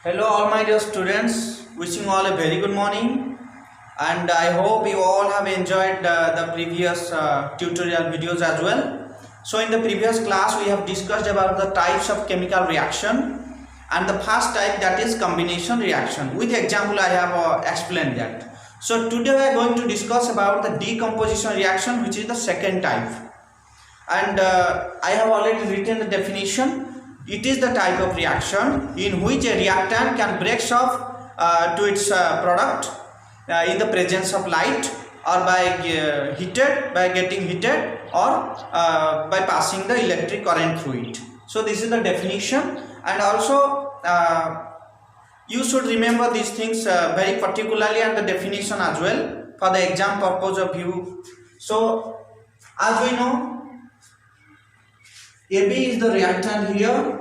Hello, all my dear students. Wishing you all a very good morning, and I hope you all have enjoyed the previous tutorial videos as well. So, in the previous class, we have discussed about the types of chemical reaction, and the first type, that is combination reaction. With example, I have explained that. So, today we are going to discuss about the decomposition reaction, which is the second type, and I have already written the definition. It is the type of reaction in which a reactant can break off to its product in the presence of light, or by getting heated, or by passing the electric current through it. So this is the definition, and also you should remember these things very particularly, and the definition as well for the exam purpose of you. So as we know, AB is the reactant here,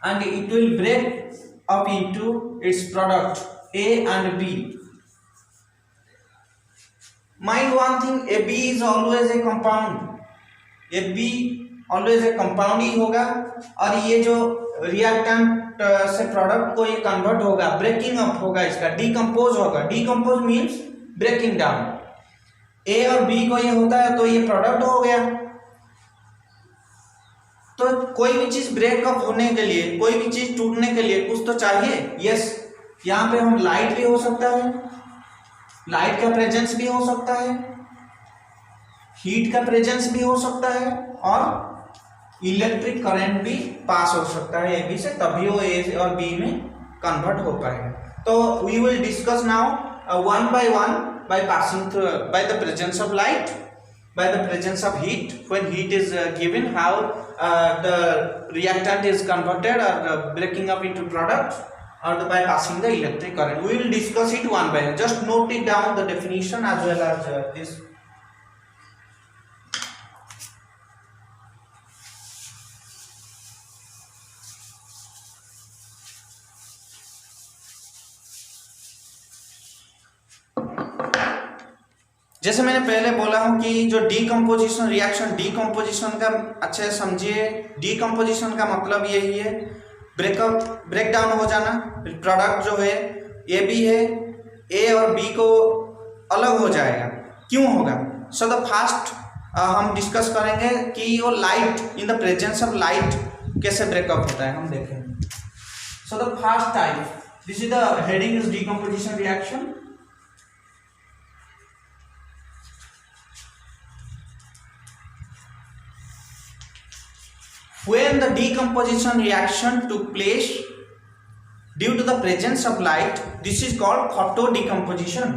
and it will break up into its product A and B. Mind one thing, AB is always a compound. AB always a compound ही होगा, और ये जो reactant से product को ये convert होगा, breaking up होगा, इसका डिकम्पोज होगा. Decompose means breaking down. A और बी को ये होता है तो ये प्रोडक्ट हो गया. तो कोई भी चीज ब्रेकअप होने के लिए, कोई भी चीज टूटने के लिए कुछ तो चाहिए. यस, यहाँ पे हम लाइट भी हो सकता है, लाइट का प्रेजेंस भी हो सकता है, हीट का प्रेजेंस भी हो सकता है, और इलेक्ट्रिक करंट भी पास हो सकता है ए बी से, तभी वो ए और बी में कन्वर्ट हो पाएगा. तो we will discuss now one by one by passing through by the presence of light, by the presence of heat. When heat is given, how the reactant is converted or breaking up into product, or by passing the electric current. We will discuss it one by one. Just note it down, the definition as well as this. जैसे मैंने पहले बोला हूं कि जो decomposition reaction, decomposition का अच्छे से समझिए. डीकम्पोजिशन का मतलब यही है, ब्रेक डाउन हो जाना. प्रोडक्ट जो है ए बी है, ए और बी को अलग हो जाएगा. क्यों होगा? सो द फर्स्ट हम डिस्कस करेंगे कि वो light, in the presence of light कैसे ब्रेकअप होता है, हम देखेंगे. So the first type, this is the heading, is decomposition reaction. When the decomposition reaction took place due to the presence of light, this is called photo decomposition.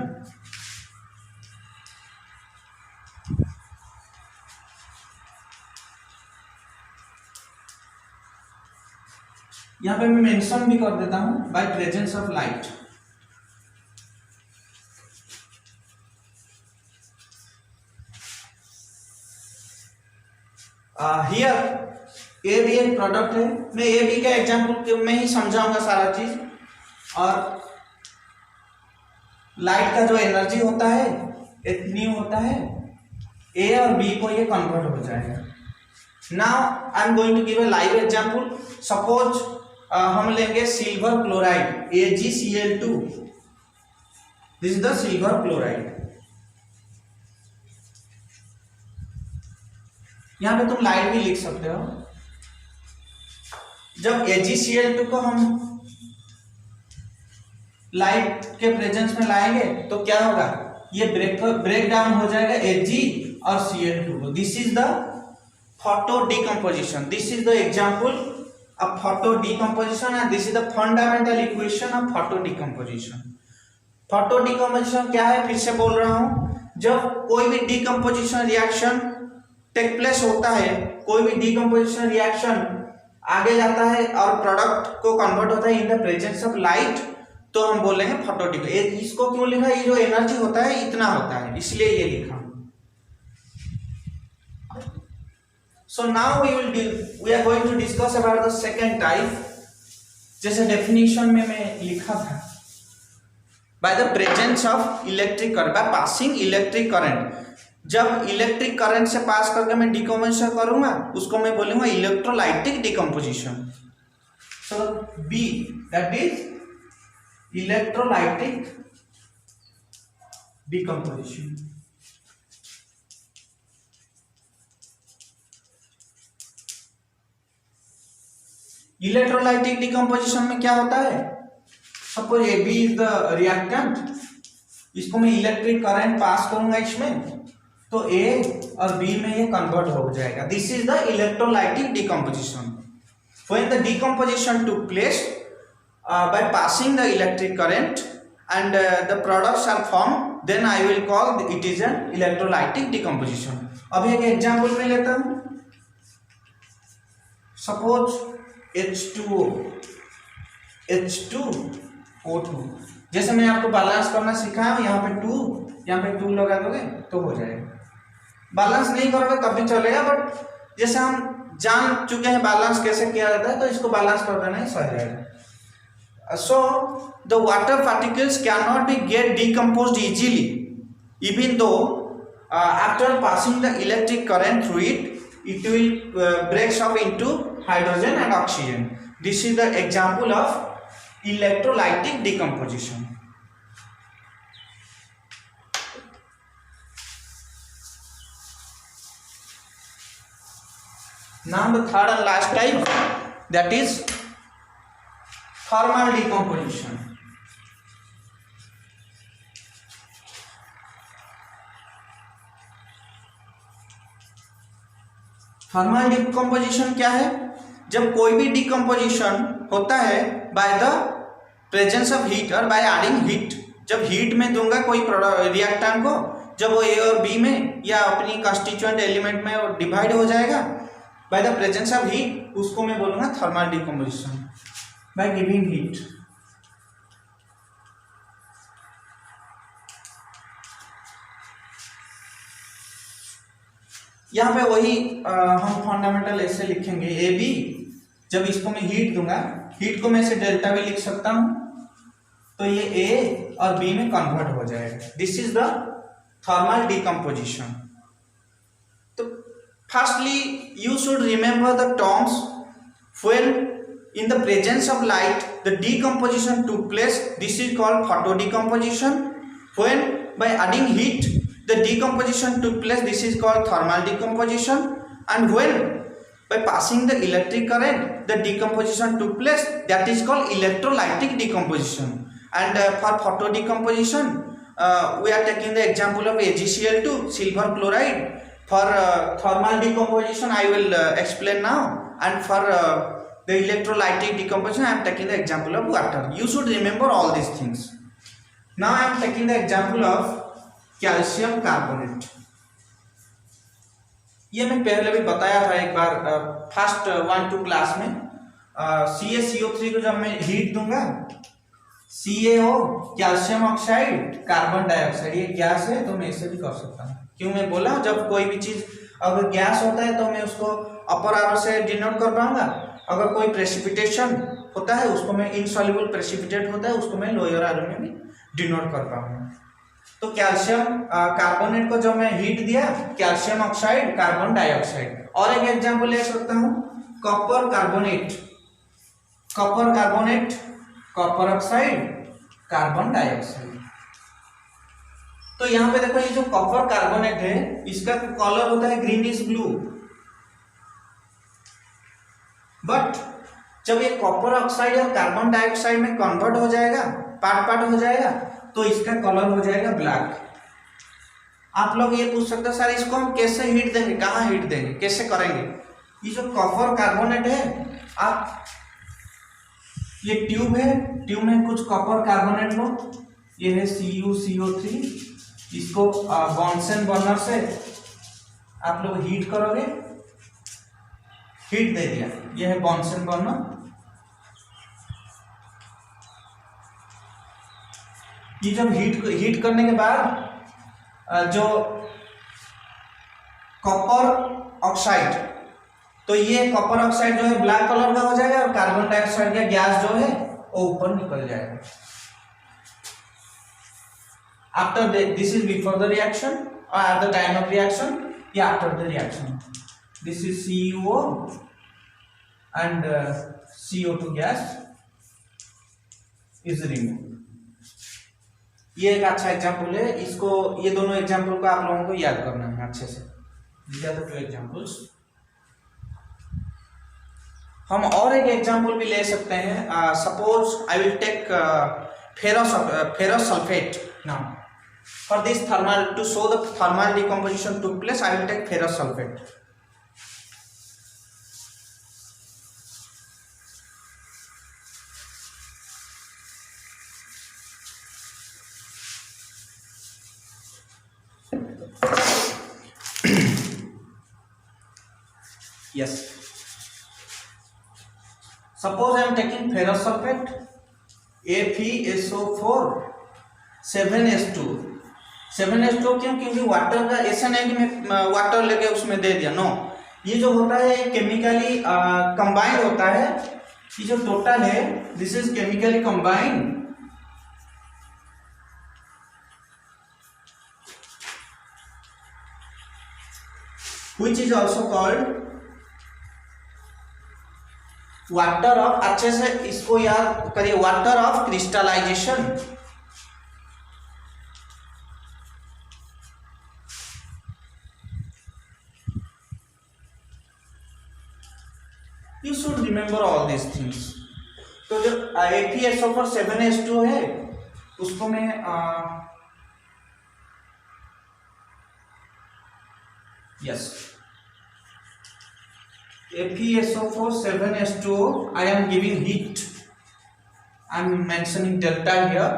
यहाँ पे मैं mention भी कर देता हूं, by presence of light. Here A B एक product है. मैं ए बी का एग्जाम्पल में ही समझाऊंगा सारा चीज. और लाइट का जो एनर्जी होता है इतनी होता है, ए और बी को ये कन्वर्ट हो जाएगा. Now I am going to give a live example. Suppose हम लेंगे silver chloride AgCl2. This is the silver chloride. यहां पे तुम लाइट भी लिख सकते हो. जब AgCl2 को हम लाइट के प्रेजेंस में लाएंगे तो क्या होगा, ये ब्रेक डाउन हो जाएगा Ag और Cl2 को. This is the photo decomposition. This is the example of photo decomposition, and this is the fundamental equation of photo decomposition. Photo decomposition क्या है, फिर से बोल रहा हूं. जब कोई भी डिकम्पोजिशन रिएक्शन टेक प्लेस होता है, कोई भी डिकम्पोजिशन रिएक्शन आगे जाता है और प्रोडक्ट को कन्वर्ट होता है in the presence of light, तो हम बोलेंगे फोटो डिकम्पोजिशन. इसको क्यों लिखा, ये जो एनर्जी होता है इतना होता है, इसलिए ये लिखा. So now we are going to discuss about the second type. जैसे डेफिनेशन में मैं लिखा था, by the presence of electric current, by passing electric current. जब इलेक्ट्रिक करंट से पास करके मैं डिकम्पोजिशन करूंगा, उसको मैं बोलूंगा electrolytic decomposition. So B, that is electrolytic decomposition. Electrolytic decomposition में क्या होता है, suppose A B is the reactant, इसको मैं इलेक्ट्रिक करंट पास करूंगा इसमें, तो ए और बी में ये कन्वर्ट हो जाएगा. This is the electrolytic decomposition. When the decomposition took place by passing the electric current and the products are formed, then I will call it is an electrolytic decomposition. अब एक example में लेता हूँ. Suppose H2O, H2O2, जैसे मैंने आपको balance करना सिखाया, यहाँ पे 2, यहाँ पे 2 लगा दोगे तो हो जाएगा. बैलेंस नहीं करोगे तब भी चलेगा, बट जैसे हम जान चुके हैं बैलेंस कैसे किया जाता है, तो इसको बैलेंस कर देना ही सही रहेगा. So the water particles cannot be get decomposed easily, even though after passing the electric current through it, it will breaks up into hydrogen and oxygen. This is the example of electrolytic decomposition. Now the third and last type, that is thermal decomposition. Thermal decomposition क्या है, जब कोई भी decomposition होता है bye the presence of heat और by adding heat. जब heat में दूंगा कोई रिएक्टेंट को, जब वो ए और बी में या अपनी कंस्टिट्यूएंट एलिमेंट में डिवाइड हो जाएगा bye the presence of heat, उसको मैं बोलूंगा thermal decomposition. By giving heat. यहाँ पे वही हम फंडामेंटल ऐसे लिखेंगे, ए बी, जब इसको मैं हीट दूंगा, हीट को मैं ऐसे डेल्टा भी लिख सकता हूँ, तो ये ए और बी में कन्वर्ट हो जाएगा. This is the thermal decomposition. तो firstly you should remember the terms. When in the presence of light the decomposition took place, this is called photo decomposition. When by adding heat the decomposition took place, this is called thermal decomposition. And when by passing the electric current the decomposition took place, that is called electrolytic decomposition. And for photo decomposition we are taking the example of AgCl2, silver chloride. For thermal decomposition I will explain now, and for the electrolytic decomposition I am taking the example of water. You should remember all these things. Now I am taking the example of calcium carbonate. ये मैं पहले भी बताया था एक बार first 1-2 class में. CaCO3 को जब मैं हीट दूंगा, CaO calcium oxide carbon dioxide, ये गैस है तो मैं इसे भी कर सकता हूँ. क्यों मैं बोला, जब कोई भी चीज अगर गैस होता है तो मैं उसको अपर आरो से डिनोट कर पाऊंगा. अगर कोई प्रेसिपिटेशन होता है उसको मैं इनसॉल्युबल प्रेसिपिटेट होता है उसको मैं लोअर आरो में भी डिनोट कर पाऊंगा. तो कैल्शियम कार्बोनेट को जब मैं हीट दिया, कैल्शियम ऑक्साइड कार्बन डाइऑक्साइड. और एक एग्जांपल ले सकता हूँ, copper carbonate, copper carbonate, copper oxide, carbon dioxide. तो यहाँ पे देखो, ये जो कॉपर कार्बोनेट है इसका कलर होता है ग्रीनिश ब्लू, बट जब ये कॉपर ऑक्साइड और कार्बन डाइऑक्साइड में कन्वर्ट हो जाएगा, पार्ट पार्ट हो जाएगा, तो इसका कलर हो जाएगा ब्लैक. आप लोग ये पूछ सकते हैं सर इसको हम कैसे हीट देंगे, कहाँ हीट देंगे, कैसे करेंगे. ये जो कॉपर कार्बोनेट है, आप ये ट्यूब है, ट्यूब में कुछ कॉपर कार्बोनेट लो, ये है CuCO3, इसको बॉन्सन बर्नर से आप लोग हीट करोगे, हीट दे दिया, ये है बॉन्सन बर्नर. ये जब हीट करने के बाद जो कॉपर ऑक्साइड, तो ये कॉपर ऑक्साइड जो है ब्लैक कलर का हो जाएगा और कार्बन डाइऑक्साइड का गैस जो है वो ऊपर निकल जाएगा. After this is before the reaction और at the time of reaction, या after the reaction. This is CuO and CO2 gas is remove. ये एक अच्छा एग्जाम्पल है, इसको ये दोनों एग्जाम्पल को आप लोगों को याद करना है अच्छे से। These are the two examples। हम और एक एग्जाम्पल भी ले सकते हैं। Suppose I will take ferrous sulphate now for this thermal to show the thermal decomposition took place. I will take ferrous sulphate. Yes. Suppose I am taking ferrous sulfate FeSO4 7S2 7S2 क्यों? क्योंकि water का ऐसा नहीं कि मैं water लेके उसमें दे दिया, नो। ये जो होता है केमिकली कंबाइंड होता है। ये जो टोटल है this is chemically combined which is also called water of, अच्छे से इसको याद करिए, water of crystallisation. You should remember all this things. तो जो FeSO4 7S2 है उसको मैं yes FeSO4 7S2 I am giving heat, I am mentioning delta here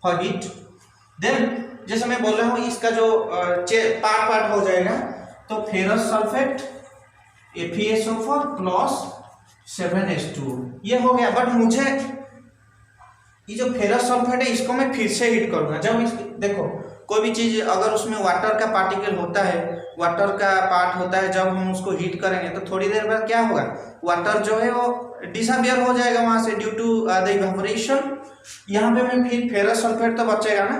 for heat। then जैसे मैं बोल रहा हूँ इसका जो पार्ट हो जाएगा, तो ferrous sulphate FeSO4 plus 7S2 ये हो गया। बट मुझे ये जो फेरस सल्फेट है इसको मैं फिर से हीट करूंगा। जब देखो कोई भी चीज अगर उसमें वाटर का पार्टिकल होता है, वाटर का पार्ट होता है, जब हम उसको हीट करेंगे तो थोड़ी देर बाद क्या होगा, वाटर जो है वो डिसअपियर हो जाएगा वहां से ड्यू टू द इवेपोरेशन। यहाँ पे मैं फिर फेरस सल्फेट तो बचेगा ना,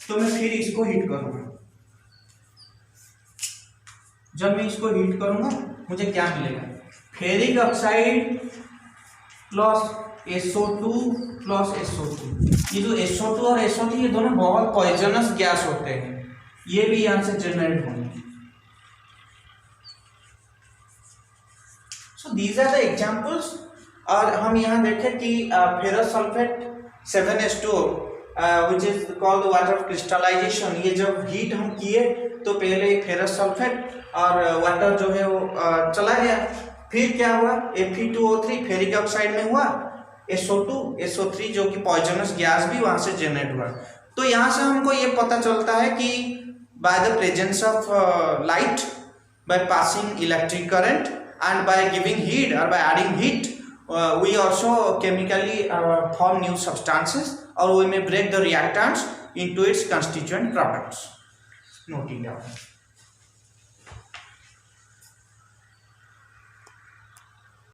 तो मैं फिर इसको हीट करूंगा। जब मैं इसको हीट करूंगा मुझे क्या मिलेगा, ferric oxide plus SO2 plus SO2। ये जो SO2 और SO3 ये दोनों बहुत पॉइजनस गैस होते हैं, ये भी यहाँ से जनरेट होंगे। So these are the examples. और हम यहाँ देखें कि ferrous sulphate 7S2 which is called water crystallisation, ये जब हीट हम किए तो पहले फेरस सल्फेट और वाटर जो है वो चला गया, फिर क्या हुआ Fe2O3 फेरिक ऑक्साइड में हुआ, SO2 SO3 जो कि पॉइजनस गैस भी वहां से जनरेट हुआ। तो यहाँ से हमको ये पता चलता है कि by the presence of light, by passing electric current and by giving heat और by adding heat we also chemically form new substances or we may break the reactants into its constituent products. Note it down.